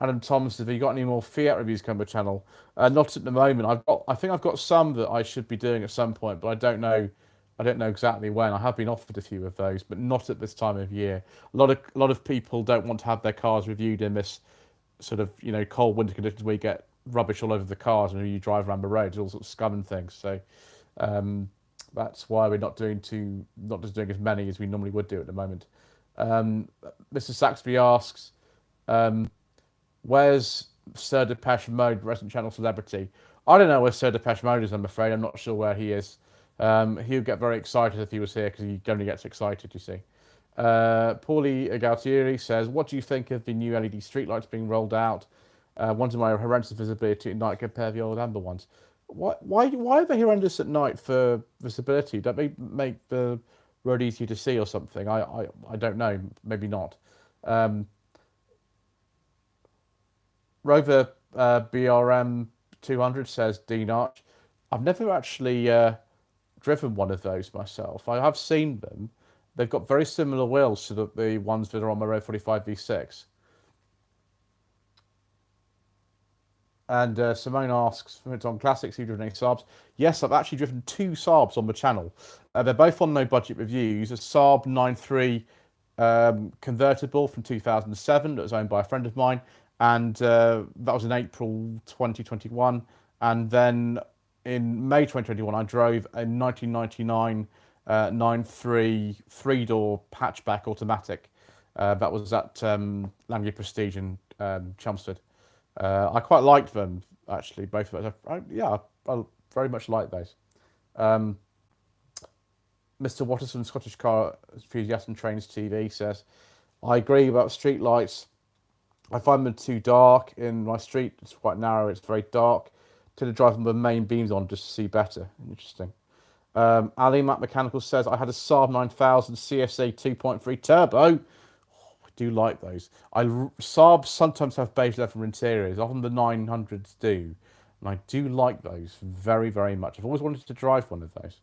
Adam Thomas, have you got any more Fiat reviews coming to the channel? Not at the moment. I think I've got some that I should be doing at some point, but I don't know. I don't know exactly when. I have been offered a few of those, but not at this time of year. A lot of people don't want to have their cars reviewed in this sort of cold winter conditions where you get rubbish all over the cars and you drive around the roads, all sorts of scum and things. So that's why we're not just doing as many as we normally would do at the moment. Mr. Saxby asks. Where's Sir Depeche Mode, Resident Channel Celebrity? I don't know where Sir Depeche Mode is, I'm afraid. I'm not sure where he is. He would get very excited if he was here because he generally gets excited, you see. Paulie Galtieri says, what do you think of the new LED streetlights being rolled out? Ones of my horrendous visibility at night compare the old amber ones. Why are they horrendous at night for visibility? Don't they make the road easier to see or something? I don't know. Maybe not. Rover BRM 200 says, Dean Arch, I've never actually driven one of those myself. I have seen them. They've got very similar wheels to the ones that are on my Road 45 V6. And Simone asks, from it's on Classics, have you driven any Saabs? Yes, I've actually driven 2 Saabs on the channel. They're both on No Budget Reviews. A Saab 9.3 convertible from 2007 that was owned by a friend of mine. And that was in April 2021. And then in May 2021, I drove a 1999 9.3 3-door hatchback automatic. That was at Langley Prestige in Chelmsford. I quite liked them, actually, both of those. I very much like those. Mr. Watterson, Scottish Car Enthusiast and Trains TV, says, I agree about street lights. I find them too dark in my street. It's quite narrow. It's very dark. To drive them with the main beams on just to see better. Interesting. Ali Matt Mechanical says, I had a Saab 9000 CSA 2.3 turbo. Oh, I do like those. Saabs sometimes have beige leather interiors. Often the 900s do. And I do like those very, very much. I've always wanted to drive one of those.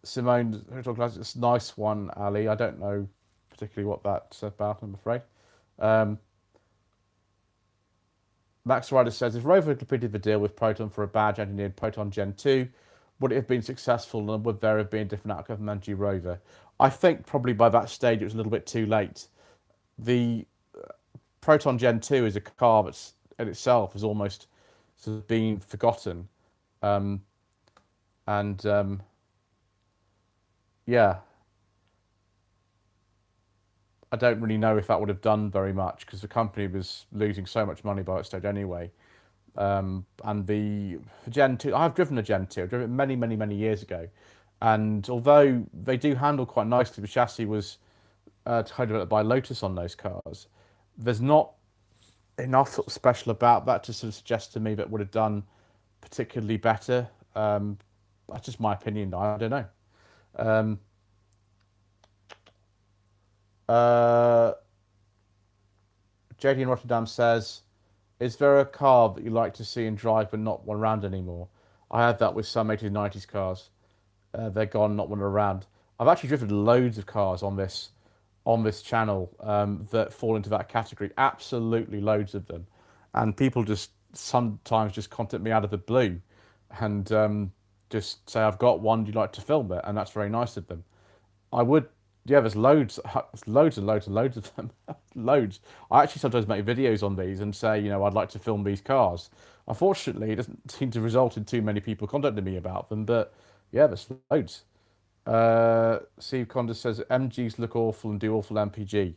Simone, it's a nice one, Ali. I don't know particularly what that's about, I'm afraid. Max Ryder says, if Rover had completed the deal with Proton for a badge engineered Proton Gen 2, would it have been successful and would there have been a different outcome from MG Rover? I think probably by that stage it was a little bit too late. The Proton Gen 2 is a car that's in itself has almost sort of been forgotten. Yeah. I don't really know if that would have done very much because the company was losing so much money by that stage anyway. And the Gen 2, I've driven a Gen 2, I drove it many, many, many years ago. And although they do handle quite nicely, the chassis was developed by Lotus on those cars, there's not enough sort of special about that to sort of suggest to me that would have done particularly better. That's just my opinion, I don't know. JD in Rotterdam says, is there a car that you like to see and drive but not one around anymore? I had that with some 80s and 90s cars. They're gone, not one around. I've actually driven loads of cars on this channel that fall into that category. Absolutely loads of them. And people just sometimes just contact me out of the blue. And just say, I've got one, do you like to film it? And that's very nice of them. I would, yeah, there's loads, loads and loads and loads of them. Loads. I actually sometimes make videos on these and say, I'd like to film these cars. Unfortunately, it doesn't seem to result in too many people contacting me about them, but yeah, there's loads. Steve Conda says MGs look awful and do awful MPG.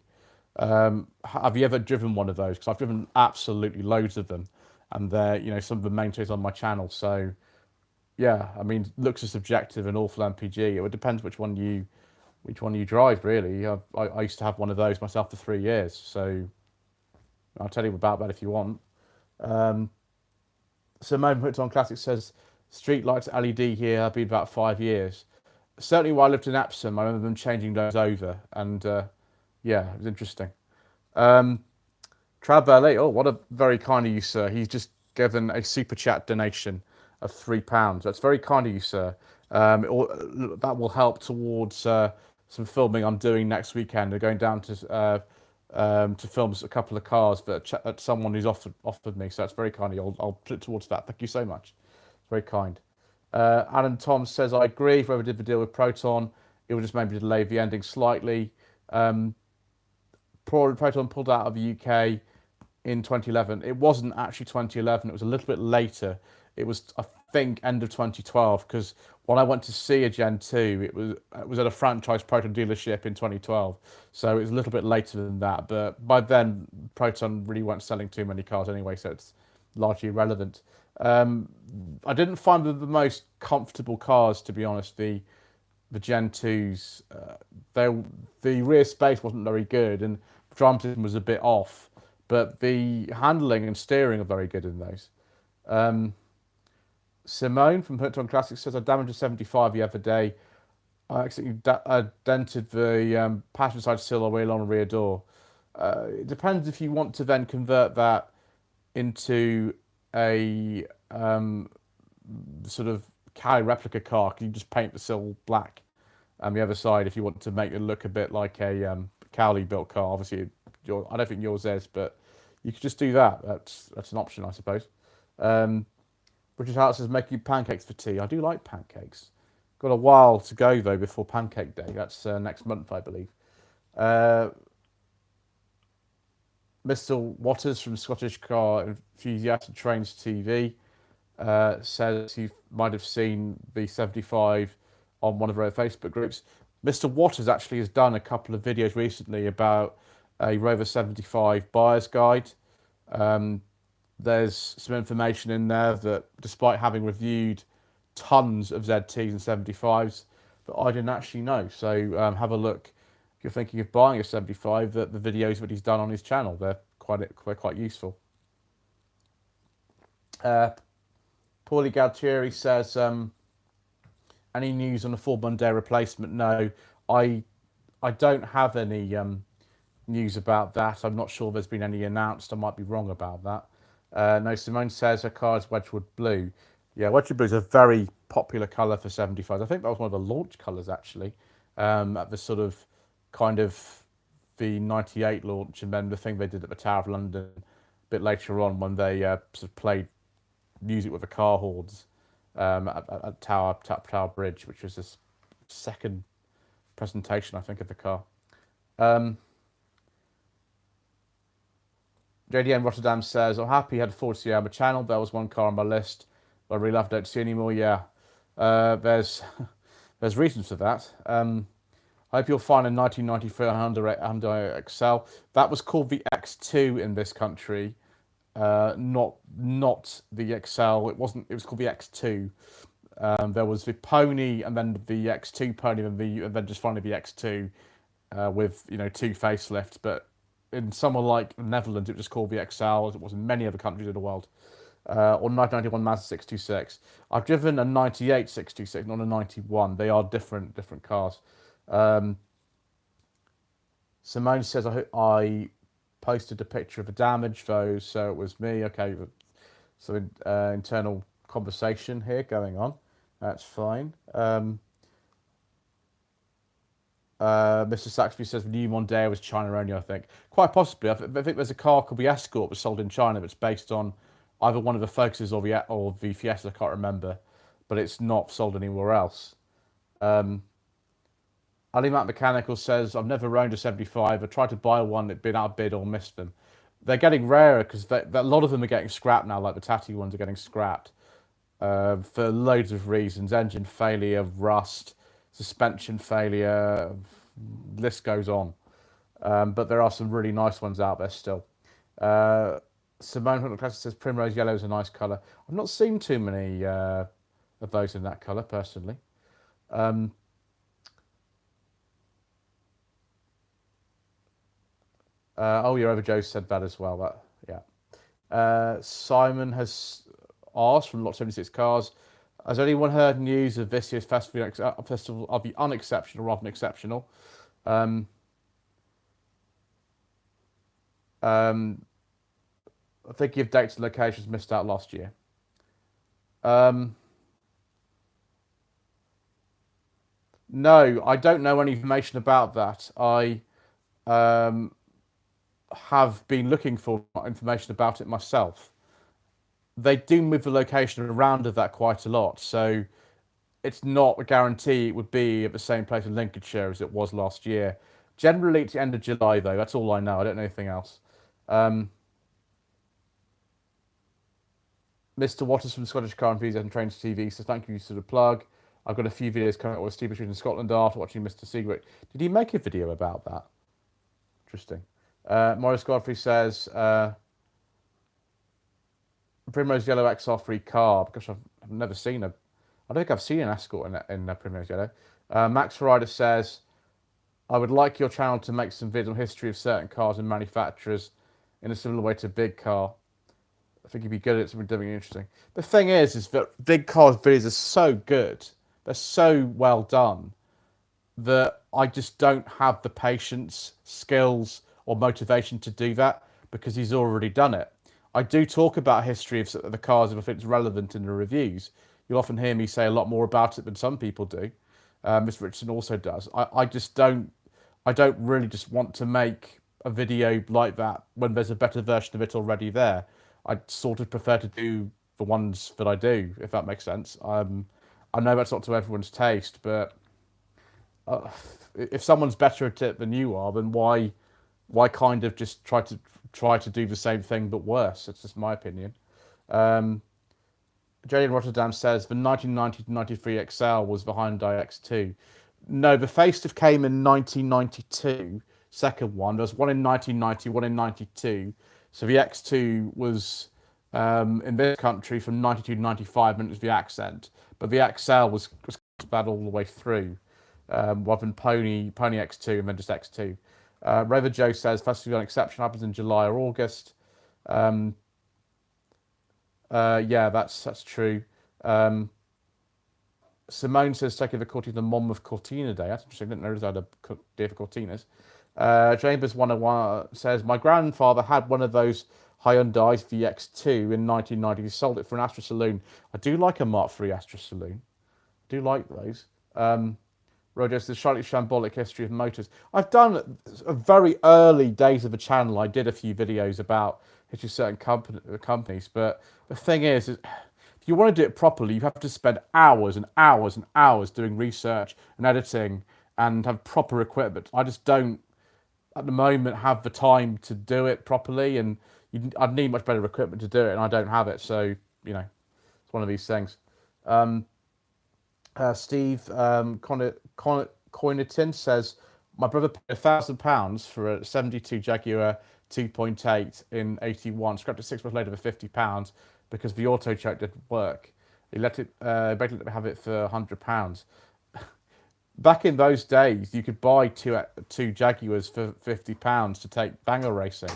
Have you ever driven one of those? Because I've driven absolutely loads of them, and they're some of the mainstays on my channel. So yeah, I mean, looks are subjective and awful MPG. It would depend which one you drive, really. I used to have one of those myself for 3 years, so I'll tell you about that if you want. Simone puts on Classic says street lights LED here have been about 5 years. Certainly, while I lived in Epsom, I remember them changing those over, and yeah, it was interesting. Trav Ballet, oh, what a very kind of you, sir. He's just given a super chat donation of £3. That's very kind of you, sir. That will help towards some filming I'm doing next weekend. They're going down to film a couple of cars that someone who's offered me. So that's very kind of you. I'll put it towards that. Thank you so much. Very kind. Alan Tom says, I agree. If whoever did the deal with Proton, it would just maybe delay the ending slightly. Proton pulled out of the UK in 2011. It wasn't actually 2011. It was a little bit later. It was, I think, end of 2012, because when I went to see a Gen 2, it was at a franchise Proton dealership in 2012. So it was a little bit later than that. But by then, Proton really weren't selling too many cars anyway, so it's largely irrelevant. I didn't find them the most comfortable cars, to be honest. The Gen 2s, the rear space wasn't very good, and the drum system was a bit off. But the handling and steering are very good in those. Simone from Hooked on Classics says, I damaged a 75 the other day. I accidentally dented the passenger side sill wheel on a rear door. It depends if you want to then convert that into a sort of Cali replica car. Can you just paint the sill black and the other side if you want to make it look a bit like a Cali built car? Obviously, I don't think yours is, but you could just do that. That's an option, I suppose. British Heart says, making pancakes for tea. I do like pancakes. Got a while to go, though, before Pancake Day. That's next month, I believe. Mr. Waters from Scottish Car Enthusiast Trains TV says he might have seen the 75 on one of our Facebook groups. Mr. Waters actually has done a couple of videos recently about a Rover 75 buyer's guide. There's some information in there that, despite having reviewed tons of ZTs and 75s, that I didn't actually know. So have a look if you're thinking of buying a 75. The videos that he's done on his channel, they're quite useful. Paulie Galtieri says, any news on a Ford Mondeo replacement? No, I don't have any news about that. I'm not sure there's been any announced. I might be wrong about that. No, Simone says her car is Wedgwood Blue. Yeah, Wedgwood Blue is a very popular colour for 75s. I think that was one of the launch colours, actually, at the sort of kind of the 98 launch, and then the thing they did at the Tower of London a bit later on when they sort of played music with the car horns at Tower Bridge, which was this second presentation, I think, of the car. JDM Rotterdam says, I'm happy you had a Ford Sierra on my channel. There was one car on my list, but I really love, don't see anymore. Yeah, there's reasons for that. I hope you'll find a 1993 Hyundai XL. That was called the X2 in this country, not the XL. It wasn't. It was called the X2. There was the Pony, and then the X2 Pony, and then just finally the X2 with 2 facelifts. But in somewhere like the Netherlands, it was just called the XL, as it was in many other countries in the world. Or 1991 Mazda 626. I've driven a 98 626, not a 91. They are different cars. Simone says, I posted a picture of the damage, though, so it was me. Okay, so internal conversation here going on. That's fine. Mr. Saxby says the new Mondeo was China only, I think. Quite possibly. I think there's a car called the Escort was sold in China that's based on either one of the Focuses or the Fiesta, I can't remember. but it's not sold anywhere else. Ali Matt Mechanical says, I've never owned a 75. I tried to buy one, it'd been outbid or missed them. They're getting rarer because a lot of them are getting scrapped now, like the Tati ones are getting scrapped for loads of reasons. Engine failure, rust, suspension failure, list goes on. But there are some really nice ones out there still. Simone Hunter Classic says Primrose Yellow is a nice colour. I've not seen too many of those in that colour, personally. Oh, your over Joe said that as well. Simon has asked from Lot 76 Cars, has anyone heard news of this year's festival of the unexceptional rather than exceptional? I think your dates and locations missed out last year. No, I don't know any information about that. I have been looking for information about it myself. They do move the location around of that quite a lot, so it's not a guarantee it would be at the same place in Lincolnshire as it was last year. Generally, it's the end of July, though. That's all I know. I don't know anything else. Mr. Waters from Scottish Car Enthusiast and Trains TV says, thank you for the plug. I've got a few videos coming up with Steve in Scotland after watching Mr. Secret. Did he make a video about that? Interesting. Morris Godfrey says, Primrose Yellow XR3 car, because I've never seen I don't think I've seen an Escort in Primrose Yellow. Max Ferrider says, I would like your channel to make some videos on history of certain cars and manufacturers in a similar way to Big Car. I think you'd be good at something interesting. The thing is that Big Car's videos are so good, they're so well done, that I just don't have the patience, skills, or motivation to do that because he's already done it. I do talk about history of the cars if it's relevant in the reviews. You'll often hear me say a lot more about it than some people do. Mr. Richardson also does. I don't really just want to make a video like that when there's a better version of it already there. I sort of prefer to do the ones that I do, if that makes sense. I know that's not to everyone's taste, but if someone's better at it than you are, then why kind of just try to do the same thing but worse? It's just my opinion. Jay in Rotterdam says the 1990 to 93 XL was the Hyundai X2. No, the facelift came in 1992. Second one. There was one in 1990, one in 92. So the X2 was in this country from 92 to 95, and it was the Accent. But the XL was bad all the way through. Rather than Pony X2 and then just X2. Rover Joe says festival on exception happens in July or August. Yeah, that's true. Simone says taking the Cortina the Monmouth Cortina Day. That's interesting. I didn't know there was a day for Cortinas. Chambers 101 says my grandfather had one of those Hyundai VX2 in 1990. He sold it for an Astra Saloon. I do like a Mark III Astra Saloon. I do like those. Roger says slightly shambolic history of motors. I've done a very early days of the channel. I did a few videos about history of certain companies, but the thing is if you want to do it properly, you have to spend hours and hours and hours doing research and editing and have proper equipment. I just don't, at the moment, have the time to do it properly, and I'd need much better equipment to do it, and I don't have it. So, it's one of these things. Steve Coynerton says, my brother paid £1,000 for a 72 Jaguar 2.8 in 81, scrapped it 6 months later for £50 because the auto choke didn't work. He basically let me have it for £100. Back in those days, you could buy two Jaguars for £50 to take banger racing.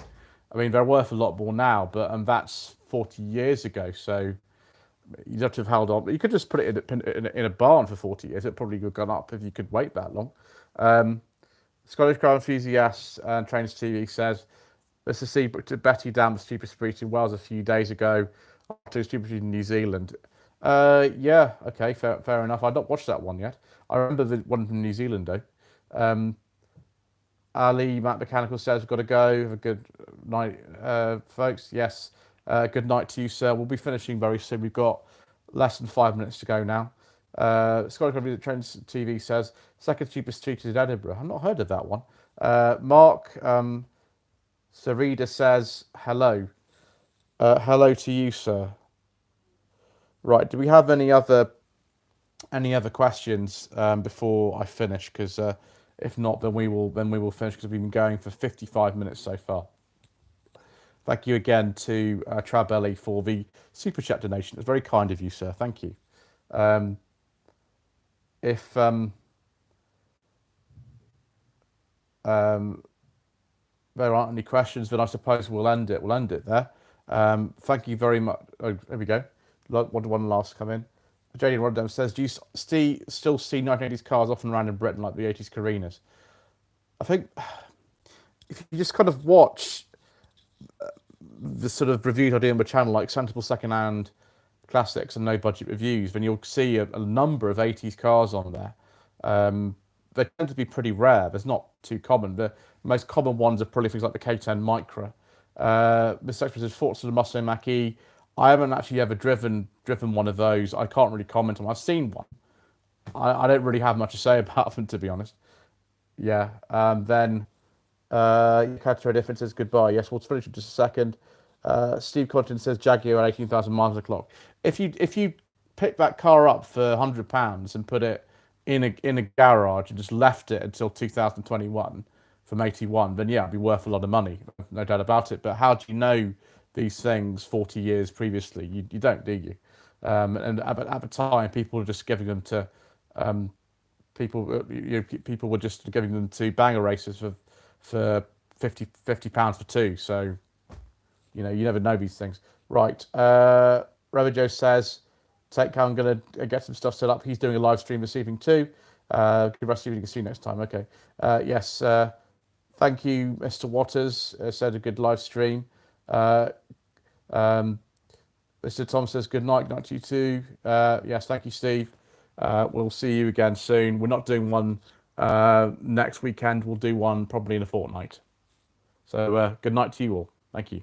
I mean, they're worth a lot more now, but that's 40 years ago, so you'd have to have held on. But you could just put it in a barn for 40 years. It probably would have gone up if you could wait that long. Scottish Car Enthusiast and Trains TV says, let's just see Betty Dam, the stupid street in Wales a few days ago after stupid street in New Zealand. Yeah, okay, fair enough. I've not watched that one yet. I remember the one from New Zealand, though. Ali Matt Mechanical says, we've got to go. Have a good night, folks. Yes, good night to you, sir. We'll be finishing very soon. We've got less than 5 minutes to go now. Scottish Company Trends TV says second cheapest street is in Edinburgh. I've not heard of that one. Mark Sarida says hello. Hello to you, sir. Right. Do we have any other questions before I finish? Because if not, then we will finish because we've been going for 55 minutes so far. Thank you again to Trabelli for the super chat donation. It's very kind of you, sir. Thank you. If there aren't any questions, then I suppose we'll end it. We'll end it there. Thank you very much. Oh, there we go. One last come in. JD Rotterdam says, do you still see 1980s cars often around in Britain like the 80s Carinas? I think if you just kind of watch the sort of reviews I do on my channel, like sensible second-hand classics and no budget reviews, then you'll see a number of 80s cars on there. They tend to be pretty rare. There's not too common. The most common ones are probably things like the K10 Micra. Mr. Express says Forza Mustang Mach-E. I haven't actually ever driven one of those. I can't really comment on them. I've seen one. I don't really have much to say about them, to be honest. Yeah. Then Catherine Different says goodbye. Yes, we'll finish in just a second. Steve Cotton says Jaguar at 18,000 miles a clock. If you pick that car up for £100 and put it in a garage and just left it until 2021 from 81, then yeah, it'd be worth a lot of money, no doubt about it. But how do you know these things 40 years previously? You don't, do you? And at the time, people were just giving them to people were just giving them to banger racers for £50 for two. So you never know these things. Right. Joe says, take care, I'm going to get some stuff set up. He's doing a live stream this evening too. Good rest of the evening. See you next time. Okay. Yes. Thank you, Mr. Waters. Said a good live stream. Mr. Tom says good night. Night to you too. Yes. Thank you, Steve. We'll see you again soon. We're not doing one next weekend. We'll do one probably in a fortnight. So good night to you all. Thank you.